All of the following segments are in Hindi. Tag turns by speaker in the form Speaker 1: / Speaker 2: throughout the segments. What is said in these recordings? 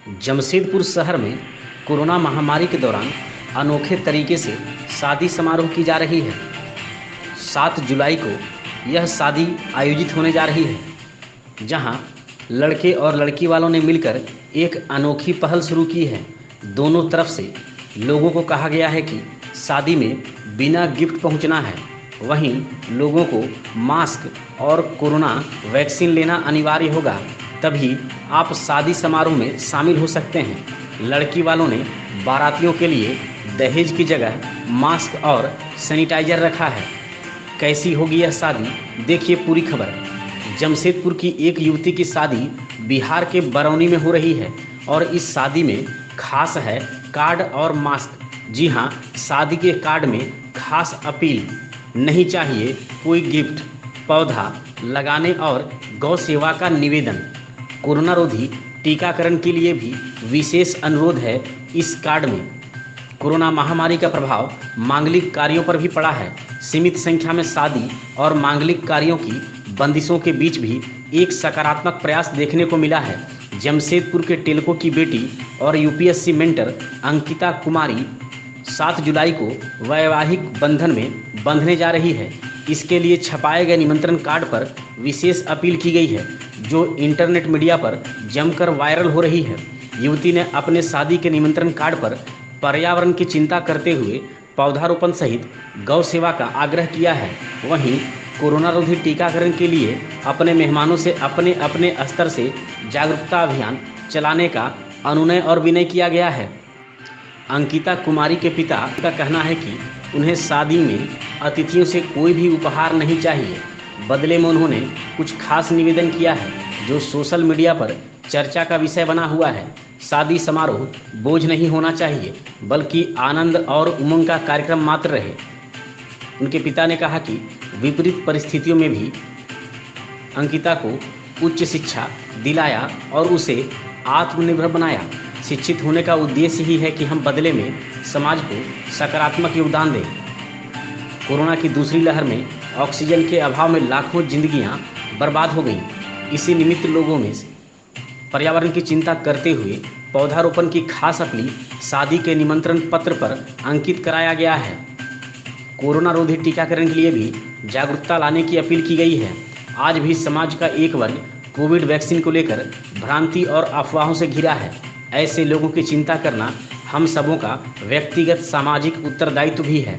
Speaker 1: जमशेदपुर शहर में कोरोना महामारी के दौरान अनोखे तरीके से शादी समारोह की जा रही है। 7 जुलाई को यह शादी आयोजित होने जा रही है, जहां लड़के और लड़की वालों ने मिलकर एक अनोखी पहल शुरू की है। दोनों तरफ से लोगों को कहा गया है कि शादी में बिना गिफ्ट पहुंचना है। वहीं लोगों को मास्क और कोरोना वैक्सीन लेना अनिवार्य होगा, तभी आप शादी समारोह में शामिल हो सकते हैं। लड़की वालों ने बारातियों के लिए दहेज की जगह मास्क और सैनिटाइजर रखा है। कैसी होगी यह शादी, देखिए पूरी खबर। जमशेदपुर की एक युवती की शादी बिहार के बरौनी में हो रही है और इस शादी में खास है कार्ड और मास्क। जी हाँ, शादी के कार्ड में खास अपील, नहीं चाहिए कोई गिफ्ट, पौधा लगाने और गौ सेवा का निवेदन। कोरोना रोधी टीकाकरण के लिए भी विशेष अनुरोध है। इस कार्ड में कोरोना महामारी का प्रभाव मांगलिक कार्यों पर भी पड़ा है। सीमित संख्या में शादी और मांगलिक कार्यों की बंदिशों के बीच भी एक सकारात्मक प्रयास देखने को मिला है। जमशेदपुर के टेल्को की बेटी और यूपीएससी मेंटर अंकिता कुमारी 7 जुलाई को वैवाहिक बंधन में बंधने जा रही है। इसके लिए छपाए गए निमंत्रण कार्ड पर विशेष अपील की गई है, जो इंटरनेट मीडिया पर जमकर वायरल हो रही है। युवती ने अपने शादी के निमंत्रण कार्ड पर पर्यावरण की चिंता करते हुए पौधारोपण सहित गौ सेवा का आग्रह किया है। वहीं कोरोना रोधी टीकाकरण के लिए अपने मेहमानों से अपने अपने स्तर से जागरूकता अभियान चलाने का अनुनय और विनय किया गया है। अंकिता कुमारी के पिता का कहना है कि उन्हें शादी में अतिथियों से कोई भी उपहार नहीं चाहिए। बदले में उन्होंने कुछ खास निवेदन किया है, जो सोशल मीडिया पर चर्चा का विषय बना हुआ है। शादी समारोह बोझ नहीं होना चाहिए, बल्कि आनंद और उमंग का कार्यक्रम मात्र रहे। उनके पिता ने कहा कि विपरीत परिस्थितियों में भी अंकिता को उच्च शिक्षा दिलाया और उसे आत्मनिर्भर बनाया। शिक्षित होने का उद्देश्य ही है कि हम बदले में समाज को सकारात्मक योगदान दें। कोरोना की दूसरी लहर में ऑक्सीजन के अभाव में लाखों जिंदगियां बर्बाद हो गईं। इसी निमित्त लोगों में पर्यावरण की चिंता करते हुए पौधारोपण की खास अपील शादी के निमंत्रण पत्र पर अंकित कराया गया है। कोरोना रोधी टीकाकरण के लिए भी जागरूकता लाने की अपील की गई है। आज भी समाज का एक वर्ग कोविड वैक्सीन को लेकर भ्रांति और अफवाहों से घिरा है। ऐसे लोगों की चिंता करना हम सबों का व्यक्तिगत सामाजिक उत्तरदायित्व भी है।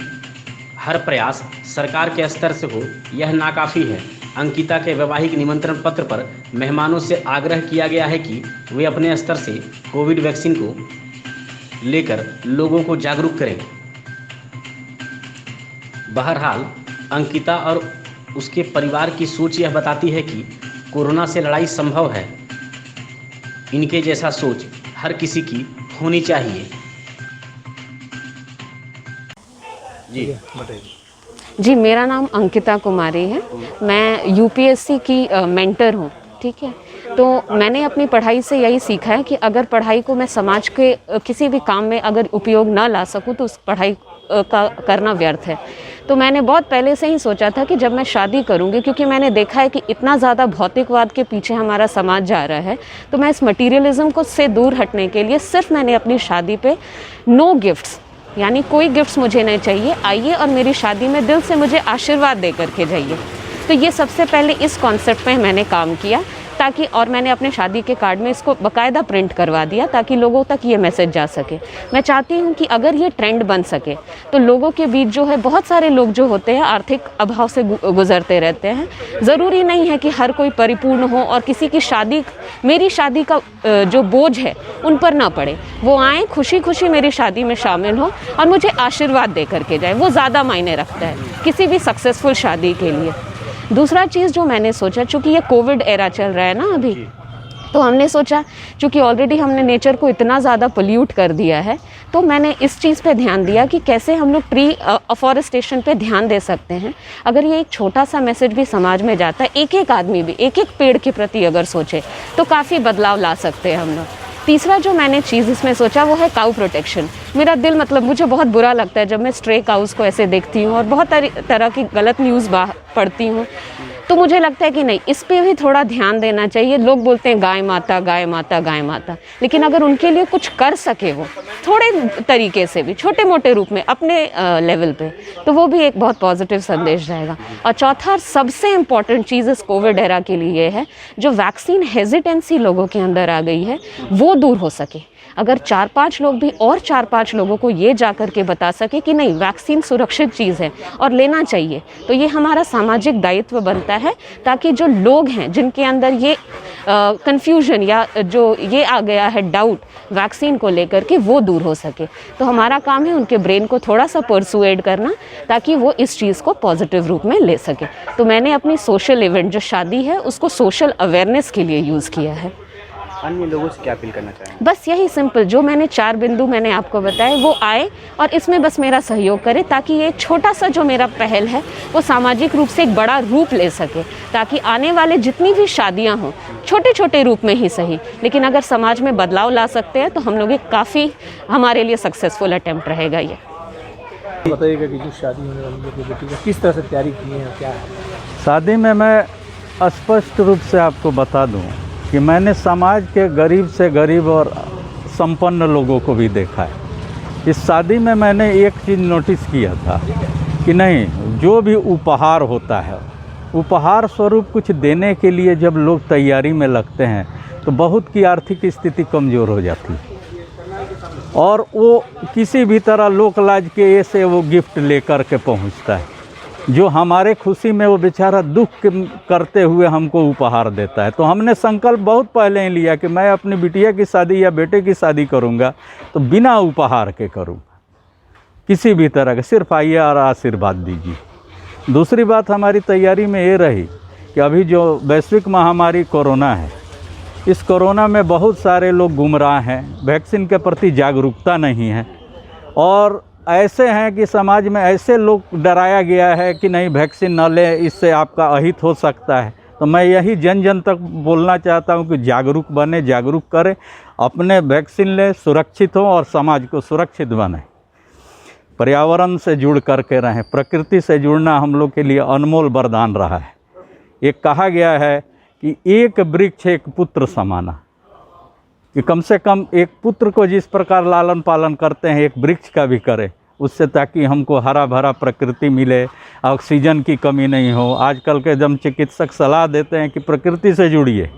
Speaker 1: हर प्रयास सरकार के स्तर से हो, यह नाकाफ़ी है। अंकिता के वैवाहिक निमंत्रण पत्र पर मेहमानों से आग्रह किया गया है कि वे अपने स्तर से कोविड वैक्सीन को लेकर लोगों को जागरूक करें। बहरहाल अंकिता और उसके परिवार की सोच यह बताती है कि कोरोना से लड़ाई संभव है। इनके जैसा सोच हर किसी की होनी चाहिए।
Speaker 2: जी, मेरा नाम अंकिता कुमारी है। मैं यूपीएससी की मेंटर हूँ। ठीक है, तो मैंने अपनी पढ़ाई से यही सीखा है कि अगर पढ़ाई को मैं समाज के किसी भी काम में अगर उपयोग ना ला सकूँ तो उस पढ़ाई का करना व्यर्थ है। तो मैंने बहुत पहले से ही सोचा था कि जब मैं शादी करूंगी, क्योंकि मैंने देखा है कि इतना ज़्यादा भौतिकवाद के पीछे हमारा समाज जा रहा है, तो मैं इस मटीरियलिज्म को से दूर हटने के लिए सिर्फ मैंने अपनी शादी पे नो गिफ्ट्स, यानी कोई गिफ्ट्स मुझे नहीं चाहिए, आइए और मेरी शादी में दिल से मुझे आशीर्वाद दे करके जाइए। तो ये सबसे पहले इस कॉन्सेप्ट पे मैंने काम किया, ताकि और मैंने अपने शादी के कार्ड में इसको बाकायदा प्रिंट करवा दिया ताकि लोगों तक ये मैसेज जा सके। मैं चाहती हूँ कि अगर ये ट्रेंड बन सके तो लोगों के बीच जो है, बहुत सारे लोग जो होते हैं आर्थिक अभाव से गुजरते रहते हैं। ज़रूरी नहीं है कि हर कोई परिपूर्ण हो और किसी की शादी, मेरी शादी का जो बोझ है उन पर ना पड़े। वो आएँ, खुशी खुशी मेरी शादी में शामिल हो और मुझे आशीर्वाद दे करके जाए। वो ज़्यादा मायने रखता है किसी भी सक्सेसफुल शादी के लिए। दूसरा चीज़ जो मैंने सोचा, चूँकि ये कोविड एरा चल रहा है ना अभी, तो हमने सोचा चूँकि ऑलरेडी हमने नेचर को इतना ज़्यादा पोल्यूट कर दिया है, तो मैंने इस चीज़ पे ध्यान दिया कि कैसे हम लोग ट्री अफॉरेस्टेशन पे ध्यान दे सकते हैं। अगर ये एक छोटा सा मैसेज भी समाज में जाता है, एक एक आदमी भी एक एक पेड़ के प्रति अगर सोचे, तो काफ़ी बदलाव ला सकते हैं हम लोग। तीसरा जो मैंने चीज़ इसमें सोचा वो है काऊ प्रोटेक्शन। मेरा दिल, मतलब मुझे बहुत बुरा लगता है जब मैं स्ट्रे काउज़ को ऐसे देखती हूँ और बहुत तरह की गलत न्यूज़ पढ़ती हूँ। तो मुझे लगता है कि नहीं, इस पे भी थोड़ा ध्यान देना चाहिए। लोग बोलते हैं गाय माता गाय माता गाय माता, लेकिन अगर उनके लिए कुछ कर सके वो थोड़े तरीके से भी, छोटे मोटे रूप में अपने लेवल पे, तो वो भी एक बहुत पॉजिटिव संदेश रहेगा। और चौथा और सबसे इम्पॉर्टेंट चीज़ इस कोविड एरा के लिए ये है, जो वैक्सीन हेजिटेंसी लोगों के अंदर आ गई है वो दूर हो सके। अगर 4-5 लोग भी और 4-5 लोगों को ये जा कर के बता सके कि नहीं, वैक्सीन सुरक्षित चीज़ है और लेना चाहिए, तो ये हमारा सामाजिक दायित्व बनता है, ताकि जो लोग हैं जिनके अंदर ये कन्फ्यूजन या जो ये आ गया है डाउट वैक्सीन को लेकर के, वो दूर हो सके। तो हमारा काम है उनके ब्रेन को थोड़ा सा परसुएड करना, ताकि वो इस चीज़ को पॉजिटिव रूप में ले सके। तो मैंने अपनी सोशल इवेंट जो शादी है उसको सोशल अवेयरनेस के लिए यूज़ किया है।
Speaker 3: अन्य लोगों से क्या अपील करना चाहेंगे?
Speaker 2: बस यही सिंपल, जो मैंने 4 बिंदु मैंने आपको बताए वो आए और इसमें बस मेरा सहयोग करें, ताकि ये छोटा सा जो मेरा पहल है वो सामाजिक रूप से एक बड़ा रूप ले सके, ताकि आने वाले जितनी भी शादियां हों, छोटे छोटे रूप में ही सही, लेकिन अगर समाज में बदलाव ला सकते हैं तो हम लोग एक काफ़ी हमारे लिए सक्सेसफुल अटेम्प्ट रहेगा ये।
Speaker 3: बताइएगा कि जो शादी होने वाली है बेटी का किस तरह से तैयारी की है, क्या है?
Speaker 4: शादी में मैं स्पष्ट रूप से आपको बता दूं कि मैंने समाज के गरीब से गरीब और संपन्न लोगों को भी देखा है। इस शादी में मैंने एक चीज़ नोटिस किया था कि नहीं, जो भी उपहार होता है, उपहार स्वरूप कुछ देने के लिए जब लोग तैयारी में लगते हैं तो बहुत की आर्थिक स्थिति कमज़ोर हो जाती है, और वो किसी भी तरह लोक लाज के से वो गिफ्ट लेकर के पहुंचता है, जो हमारे खुशी में वो बेचारा दुख करते हुए हमको उपहार देता है। तो हमने संकल्प बहुत पहले ही लिया कि मैं अपनी बिटिया की शादी या बेटे की शादी करूंगा तो बिना उपहार के करूंगा, किसी भी तरह के, सिर्फ आइए और आशीर्वाद दीजिए। दूसरी बात हमारी तैयारी में ये रही कि अभी जो वैश्विक महामारी कोरोना है, इस कोरोना में बहुत सारे लोग गुमराह हैं, वैक्सीन के प्रति जागरूकता नहीं है, और ऐसे हैं कि समाज में ऐसे लोग डराया गया है कि नहीं वैक्सीन न लें, इससे आपका अहित हो सकता है। तो मैं यही जन जन तक बोलना चाहता हूं कि जागरूक बने, जागरूक करें, अपने वैक्सीन लें, सुरक्षित हों और समाज को सुरक्षित बनाएं। पर्यावरण से जुड़ करके रहें, प्रकृति से जुड़ना हम लोग के लिए अनमोल वरदान रहा है। एक कहा गया है कि एक वृक्ष एक पुत्र समाना, कि कम से कम एक पुत्र को जिस प्रकार लालन पालन करते हैं एक वृक्ष का भी करें, उससे ताकि हमको हरा भरा प्रकृति मिले, ऑक्सीजन की कमी नहीं हो। आजकल के जब चिकित्सक सलाह देते हैं कि प्रकृति से जुड़िए,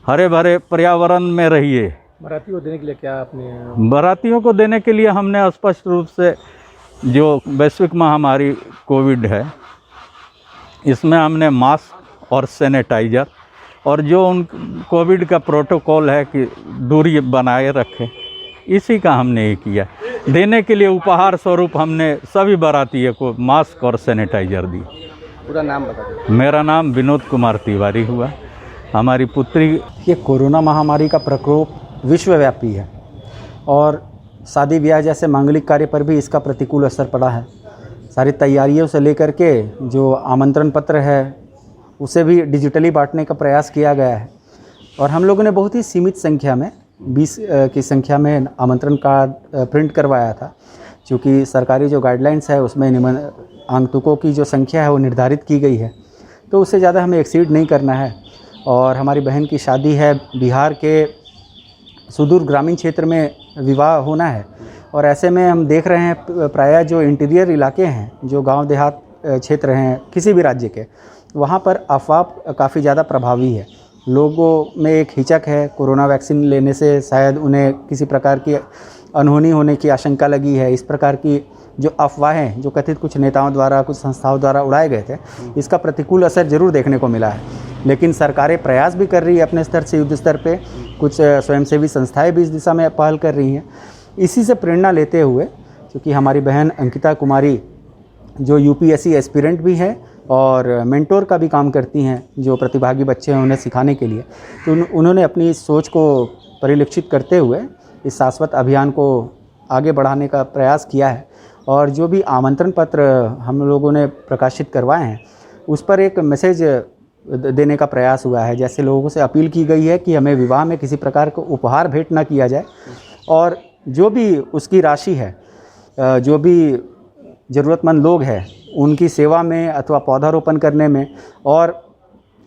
Speaker 4: हरे भरे पर्यावरण में रहिए।
Speaker 3: बारातियों को देने के लिए क्या आपने?
Speaker 4: बारातियों को देने के लिए हमने स्पष्ट रूप से जो वैश्विक महामारी कोविड है, इसमें हमने मास्क और सैनिटाइज़र और जो उन कोविड का प्रोटोकॉल है कि दूरी बनाए रखें, इसी का हमने ये किया। देने के लिए उपहार स्वरूप हमने सभी बारातियों को मास्क और सैनिटाइज़र दी।
Speaker 3: पूरा नाम बता दें।
Speaker 4: मेरा नाम विनोद कुमार तिवारी हुआ। हमारी पुत्री,
Speaker 5: ये कोरोना महामारी का प्रकोप विश्वव्यापी है और शादी ब्याह जैसे मांगलिक कार्य पर भी इसका प्रतिकूल असर पड़ा है। सारी तैयारियों से लेकर के जो आमंत्रण पत्र है उसे भी डिजिटली बांटने का प्रयास किया गया है, और हम लोगों ने बहुत ही सीमित संख्या में 20 की संख्या में आमंत्रण कार्ड प्रिंट करवाया था, क्योंकि सरकारी जो गाइडलाइंस है उसमें आगंतुकों की जो संख्या है वो निर्धारित की गई है, तो उससे ज़्यादा हमें एक्सीड नहीं करना है। और हमारी बहन की शादी है, बिहार के सुदूर ग्रामीण क्षेत्र में विवाह होना है, और ऐसे में हम देख रहे हैं प्रायः जो इंटीरियर इलाके हैं, जो गांव देहात क्षेत्र हैं किसी भी राज्य के, वहाँ पर अफवाह काफ़ी ज़्यादा प्रभावी है। लोगों में एक हिचक है, कोरोना वैक्सीन लेने से शायद उन्हें किसी प्रकार की अनहोनी होने की आशंका लगी है। इस प्रकार की जो अफवाहें जो कथित कुछ नेताओं द्वारा, कुछ संस्थाओं द्वारा उड़ाए गए थे, इसका प्रतिकूल असर ज़रूर देखने को मिला है। लेकिन सरकारें प्रयास भी कर रही है अपने स्तर से, युद्ध स्तर पे कुछ स्वयंसेवी संस्थाएं भी इस दिशा में पहल कर रही हैं। इसी से प्रेरणा लेते हुए, क्योंकि हमारी बहन अंकिता कुमारी जो यूपीएससी एस्पिरेंट भी है और मेंटोर का भी काम करती हैं, जो प्रतिभागी बच्चे हैं उन्हें सिखाने के लिए, तो उन्होंने अपनी सोच को परिलक्षित करते हुए इस शाश्वत अभियान को आगे बढ़ाने का प्रयास किया है। और जो भी आमंत्रण पत्र हम लोगों ने प्रकाशित करवाए हैं उस पर एक मैसेज देने का प्रयास हुआ है। जैसे लोगों से अपील की गई है कि हमें विवाह में किसी प्रकार का उपहार भेंट ना किया जाए, और जो भी उसकी राशि है, जो भी ज़रूरतमंद लोग हैं उनकी सेवा में अथवा पौधारोपण करने में और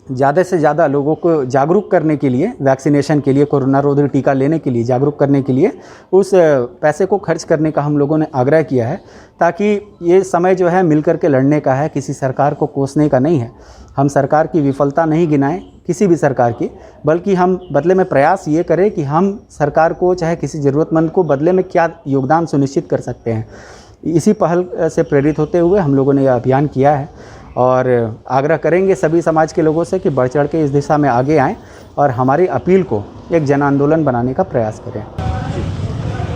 Speaker 5: ज़्यादा से ज़्यादा लोगों को जागरूक करने के लिए, वैक्सीनेशन के लिए, कोरोना रोधी टीका लेने के लिए जागरूक करने के लिए उस पैसे को खर्च करने का हम लोगों ने आग्रह किया है, ताकि ये समय जो है मिल कर के लड़ने का है, किसी सरकार को कोसने का नहीं है। हम सरकार की विफलता नहीं गिनाएं, किसी भी सरकार की, बल्कि हम बदले में प्रयास ये करें कि हम सरकार को, चाहे किसी ज़रूरतमंद को, बदले में क्या योगदान सुनिश्चित कर सकते हैं। इसी पहल से प्रेरित होते हुए हम लोगों ने यह अभियान किया है और आग्रह करेंगे सभी समाज के लोगों से कि बढ़ चढ़ के इस दिशा में आगे आएं और हमारी अपील को एक जन आंदोलन बनाने का प्रयास करें।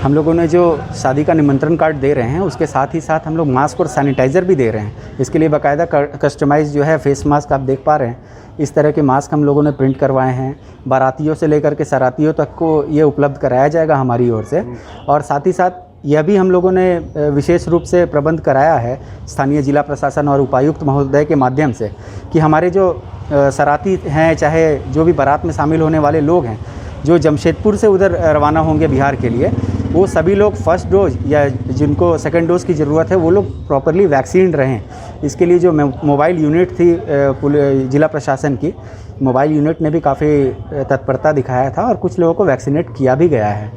Speaker 5: हम लोगों ने जो शादी का निमंत्रण कार्ड दे रहे हैं, उसके साथ ही साथ हम लोग मास्क और सैनिटाइज़र भी दे रहे हैं। इसके लिए बाकायदा कस्टमाइज़ जो है फेस मास्क आप देख पा रहे हैं, इस तरह के मास्क हम लोगों ने प्रिंट करवाए हैं। बारातियों से लेकर के सरातियों तक को ये उपलब्ध कराया जाएगा हमारी ओर से। और साथ ही साथ यह भी हम लोगों ने विशेष रूप से प्रबंध कराया है स्थानीय जिला प्रशासन और उपायुक्त महोदय के माध्यम से कि हमारे जो सराती हैं, चाहे जो भी बारात में शामिल होने वाले लोग हैं, जो जमशेदपुर से उधर रवाना होंगे बिहार के लिए, वो सभी लोग फर्स्ट डोज या जिनको सेकंड डोज की ज़रूरत है वो लोग प्रॉपरली वैक्सीन रहें। इसके लिए जो मोबाइल यूनिट थी जिला प्रशासन की, मोबाइल यूनिट ने भी काफ़ी तत्परता दिखाया था और कुछ लोगों को वैक्सीनेट किया भी गया है।